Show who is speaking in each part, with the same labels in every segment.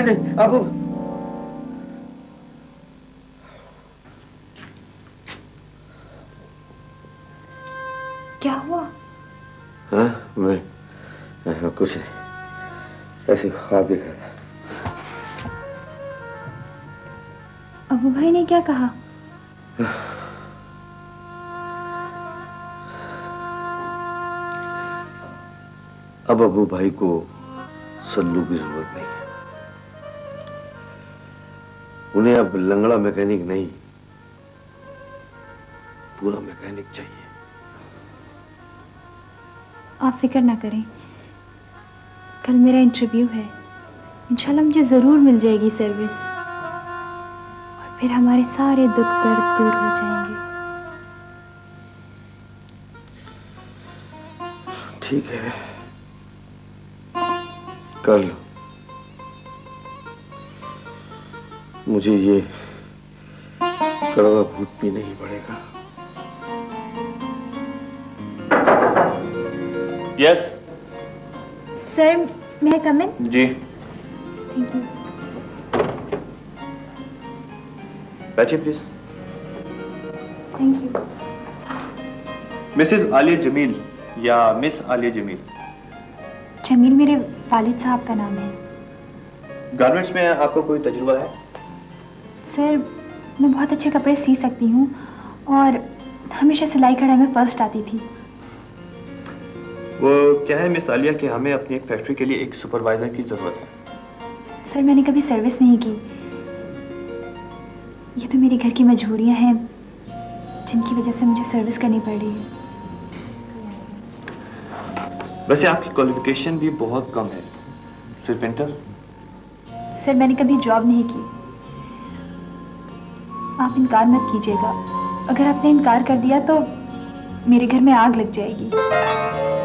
Speaker 1: नहीं नहीं अबू।
Speaker 2: क्या हुआ?
Speaker 1: हाँ मैं कुछ नहीं, ऐसे ख्वाब देख रहा था।
Speaker 2: अबू भाई ने क्या कहा?
Speaker 1: अब अबू भाई को सल्लू की जरूरत नहीं है। उन्हें अब लंगड़ा मैकेनिक नहीं, पूरा मैकेनिक चाहिए।
Speaker 2: आप फिक्र ना करें, कल मेरा इंटरव्यू है, इंशाल्लाह मुझे जरूर मिल जाएगी सर्विस और फिर हमारे सारे दुख दर्द दूर हो जाएंगे।
Speaker 1: ठीक है, कर लो। मुझे ये कड़वा भूत भी नहीं पड़ेगा।
Speaker 3: यस
Speaker 2: सर, मैं कम इन?
Speaker 3: जी।
Speaker 2: Thank you.
Speaker 3: बैठिए please.
Speaker 2: Thank you.
Speaker 3: Mrs Aliya Jamil या मिस आलिया जमील?
Speaker 2: जमील मेरे वालिद साहब का नाम है।
Speaker 3: गारमेंट्स में आपको कोई तजुर्बा है?
Speaker 2: सर, मैं बहुत अच्छे कपड़े सी सकती हूँ और हमेशा सिलाई कढ़ाई में फर्स्ट आती थी।
Speaker 3: वो क्या है मिस आलिया कि हमें अपनी एक फैक्ट्री के लिए एक सुपरवाइजर की जरूरत है।
Speaker 2: सर, मैंने कभी सर्विस नहीं की, ये तो मेरे घर की मजबूरियां हैं जिनकी वजह से मुझे सर्विस करनी पड़ रही है।
Speaker 3: वैसे आपकी क्वालिफिकेशन भी बहुत कम है, सिर्फ इंटर।
Speaker 2: सर, मैंने कभी जॉब नहीं की। आप इनकार मत कीजिएगा, अगर आपने इनकार कर दिया तो मेरे घर में आग लग जाएगी।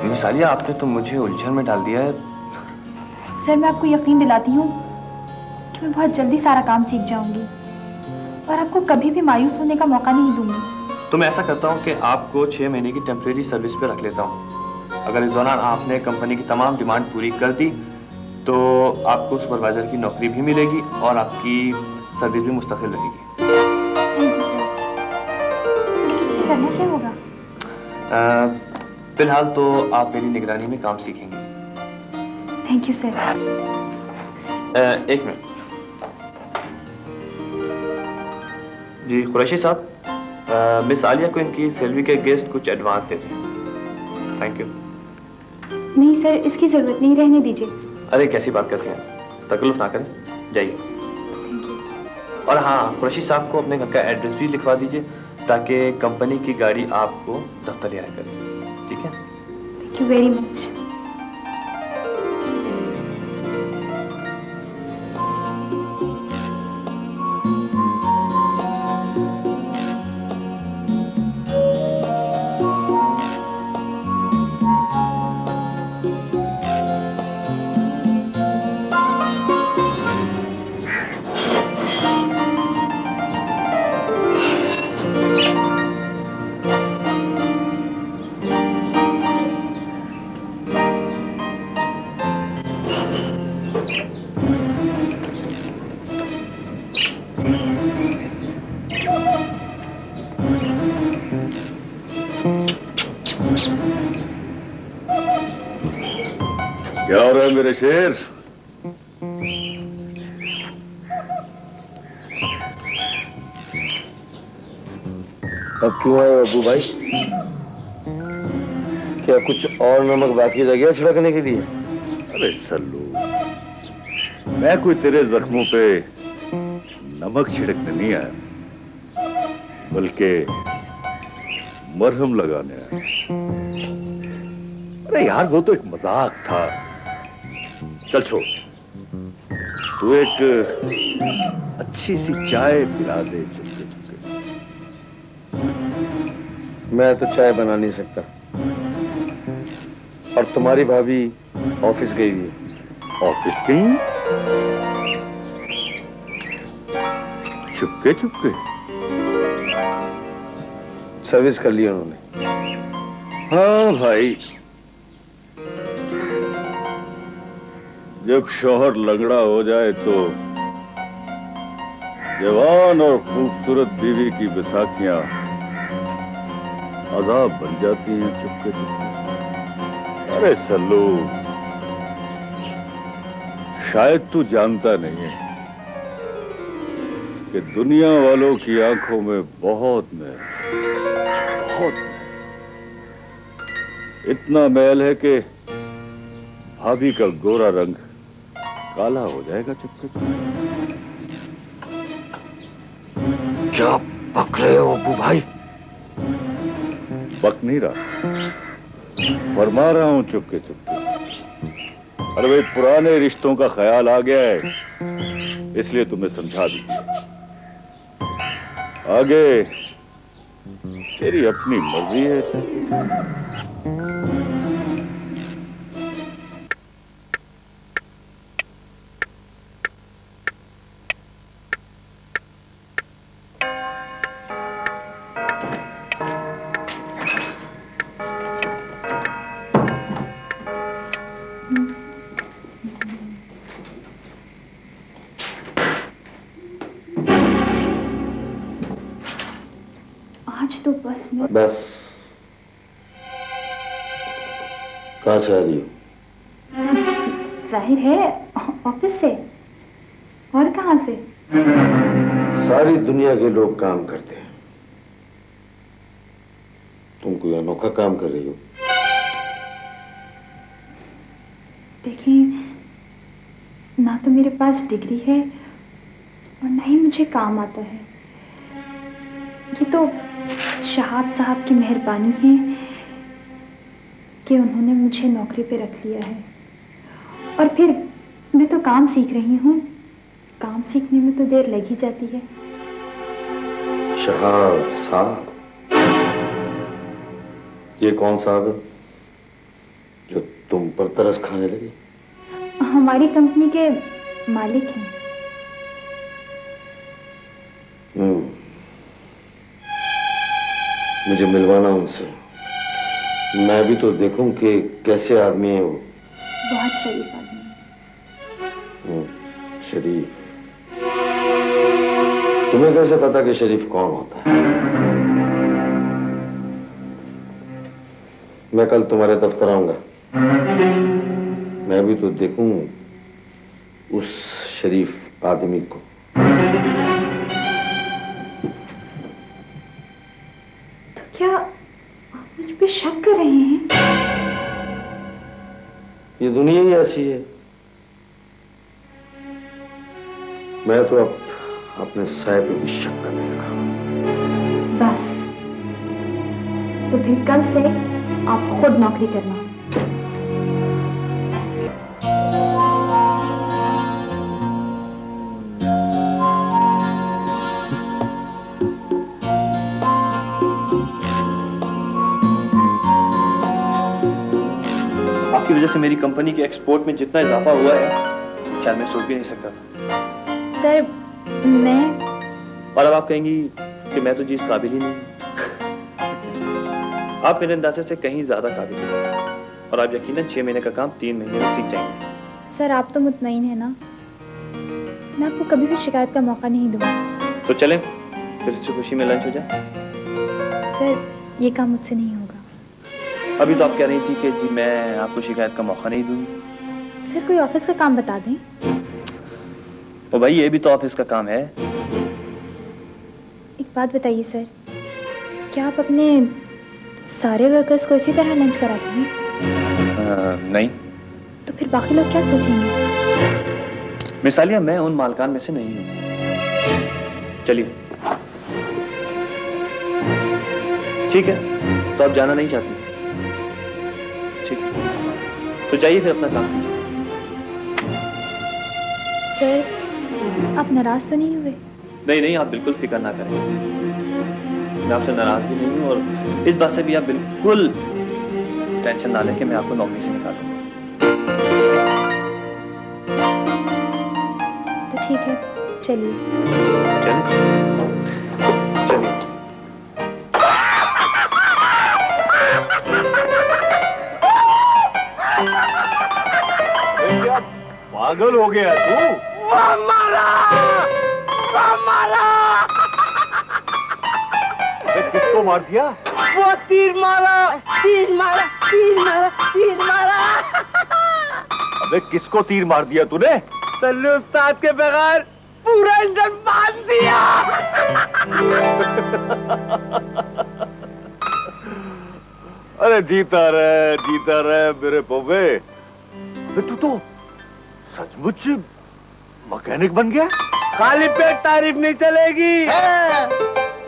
Speaker 3: मिस आलिया, आपने तो मुझे उलझन में डाल दिया है।
Speaker 2: सर, मैं आपको यकीन दिलाती हूँ कि मैं बहुत जल्दी सारा काम सीख जाऊंगी और आपको कभी भी मायूस होने का मौका नहीं दूंगी।
Speaker 3: तो मैं ऐसा करता हूँ कि आपको 6 महीने की टेम्परेरी सर्विस पे रख लेता हूँ। अगर इस दौरान आपने कंपनी की तमाम डिमांड पूरी कर दी तो आपको सुपरवाइजर की नौकरी भी मिलेगी और आपकी सर्विस भी मुस्तकिल रहेगी।
Speaker 2: Thank you sir. मुझे करना क्या होगा?
Speaker 3: फिलहाल तो आप मेरी निगरानी में काम सीखेंगे।
Speaker 2: Thank you sir.
Speaker 3: एक मिनट जी। कुरैशी साहब, मिस आलिया को इनकी सैलरी के अगेंस्ट कुछ एडवांस दे दें। Thank you.
Speaker 2: नहीं सर, इसकी जरूरत नहीं, रहने दीजिए।
Speaker 3: अरे कैसी बात करते हैं, तकल्लुफ ना करें, जाइए। और हाँ, कुरैशी साहब को अपने घर का एड्रेस भी लिखवा दीजिए ताकि कंपनी की गाड़ी आपको दफ्तर ले आया करे। ठीक है?
Speaker 2: Thank you very much.
Speaker 4: क्या हो रहा है मेरे शेर?
Speaker 1: अब क्यों आए अबू भाई? क्या कुछ और नमक बाकी रह गया छिड़कने के लिए?
Speaker 4: अरे सल्लू, मैं कोई तेरे जख्मों पे नमक छिड़कने नहीं आया, बल्कि मरहम लगाने आया। अरे यार, वो तो एक मजाक था। चल छोड़, तू एक अच्छी सी चाय पिला दे चुपके चुपके।
Speaker 1: मैं तो चाय बना नहीं सकता और तुम्हारी भाभी ऑफिस गई हुई है।
Speaker 4: ऑफिस गई? चुपके चुपके?
Speaker 1: सर्विस कर ली उन्होंने।
Speaker 4: हाँ भाई, जब शौहर लंगड़ा हो जाए तो जवान और खूबसूरत बीवी की बैसाखियां अजाब बन जाती हैं चुपके चुपके। अरे सल्लू, शायद तू जानता नहीं है कि दुनिया वालों की आंखों में बहुत मैल, बहुत मैल। इतना मैल है कि भाभी का गोरा रंग काला हो जाएगा चुपके चुपके।
Speaker 1: क्या पक रहे हो अब्बू भाई?
Speaker 4: पक नहीं रहा, फरमा रहा हूं चुपके चुपके। अरे भाई, पुराने रिश्तों का ख्याल आ गया है, इसलिए तुम्हें समझा दी। आगे तेरी अपनी मर्जी है।
Speaker 2: आज तो बस मैं
Speaker 1: बस कहां से आ रही हो?
Speaker 2: जाहिर है ऑफिस से, और कहां से?
Speaker 1: सारी दुनिया के लोग काम करते हैं, तुम कोई अनोखा काम कर रही हो।
Speaker 2: देखिए, ना तो मेरे पास डिग्री है और ना ही मुझे काम आता है। ये तो शहाब साहब की मेहरबानी है कि उन्होंने मुझे नौकरी पे रख लिया है। और फिर मैं तो काम सीख रही हूँ, काम सीखने में तो देर लग ही जाती है।
Speaker 1: शहाब साहब? ये कौन साहब है जो तुम पर तरस खाने लगी?
Speaker 2: हमारी कंपनी के मालिक हैं।
Speaker 1: मुझे मिलवाना उनसे, मैं भी तो देखूं कि कैसे आदमी है वो।
Speaker 2: बहुत शरीफ आदमी।
Speaker 1: शरीफ? तुम्हें कैसे पता कि शरीफ कौन होता है? मैं कल तुम्हारे दफ्तर आऊंगा, मैं भी तो देखूं उस शरीफ आदमी को।
Speaker 2: क्या आप मुझ पे शक कर रहे हैं?
Speaker 1: ये दुनिया ही ऐसी है। मैं तो अब अपने साय पे भी शक करने लगा।
Speaker 2: बस, तो फिर कल से आप खुद नौकरी करना।
Speaker 3: आपकी वजह से मेरी कंपनी के एक्सपोर्ट में जितना इजाफा हुआ है शायद मैं सोच भी नहीं सकता था।
Speaker 2: सर, मैं
Speaker 3: और अब आप कहेंगी कि मैं तो जी इस काबिल ही नहीं हूं। आप मेरे अंदाजे से कहीं ज्यादा काबिल हैं और आप यकीनन 6 महीने का काम 3 महीने में सीख जाएंगे।
Speaker 2: सर, आप तो मुतमईन है ना? मैं आपको कभी भी शिकायत का मौका नहीं दूंगा।
Speaker 3: तो चलें फिर से खुशी में लंच हो जाए।
Speaker 2: सर, ये काम मुझसे नहीं होगा।
Speaker 3: अभी तो आप कह रही थी कि जी मैं आपको शिकायत का मौका नहीं दूंगी।
Speaker 2: सर, कोई ऑफिस का काम बता दें।
Speaker 3: ओ भाई, ये भी तो ऑफिस का काम है।
Speaker 2: एक बात बताइए सर, क्या आप अपने सारे वर्कर्स को इसी तरह लंच कराते हैं?
Speaker 3: नहीं।
Speaker 2: तो फिर बाकी लोग क्या सोचेंगे?
Speaker 3: मिसालिया, मैं उन मालकान में से नहीं हूं। चलिए। ठीक है, तो आप जाना नहीं चाहती? ठीक है, तो जाइए फिर अपना काम कीजिए।
Speaker 2: सर, आप नाराज तो नहीं हुए?
Speaker 3: नहीं नहीं, आप बिल्कुल फिक्र ना करें, मैं आपसे नाराज भी नहीं हूं और इस बात से भी आप बिल्कुल टेंशन ना लें कि मैं आपको नौकरी से निकालूंगा।
Speaker 2: तो ठीक है, चलिए।
Speaker 3: चलिए।
Speaker 4: पागल हो गया तू?
Speaker 5: मारा!
Speaker 4: किसको मार दिया?
Speaker 5: वो तीर मारा!
Speaker 4: अबे किसको तीर मार दिया तूने?
Speaker 5: सल्लू उस्ताद के बगैर पूरा इंजन बांध दिया।
Speaker 4: अरे जीता रहे मेरे पौवे। तू तो सचमुच मैकेनिक बन गया?
Speaker 5: खाली पेट तारीफ नहीं चलेगी।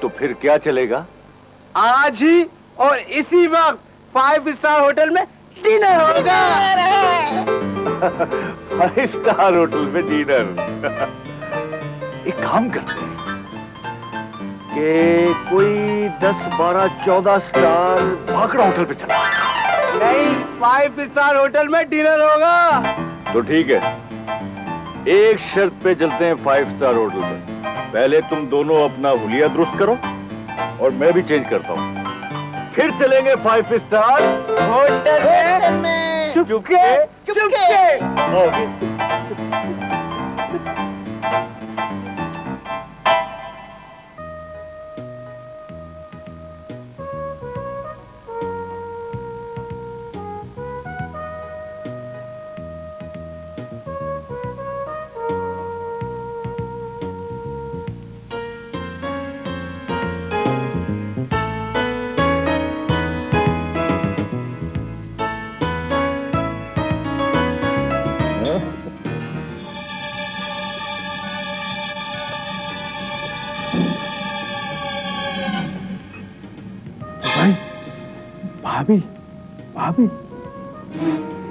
Speaker 4: तो फिर क्या चलेगा?
Speaker 5: आज ही और इसी वक्त 5 स्टार होटल में डिनर होगा।
Speaker 4: 5 स्टार होटल में डिनर। एक काम करते हैं कि कोई 10, 12, 14 स्टार भाखड़ा होटल पे चला।
Speaker 5: नहीं, 5 स्टार होटल में डिनर होगा।
Speaker 4: तो ठीक है, एक शर्त पे चलते हैं 5 स्टार होटल पे। पहले तुम दोनों अपना हुलिया दुरुस्त करो और मैं भी चेंज करता हूँ, फिर चलेंगे 5 स्टार
Speaker 5: होटल में
Speaker 4: चुपके।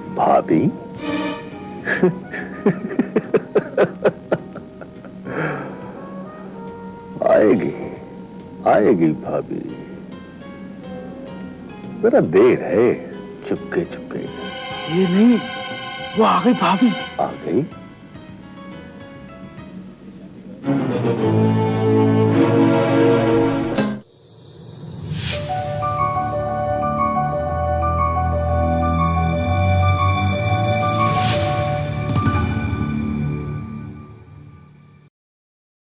Speaker 4: भाभी आएगी भाभी, जरा देर है। चुपके
Speaker 5: ये नहीं, वो आ गई भाभी।
Speaker 4: आ गई?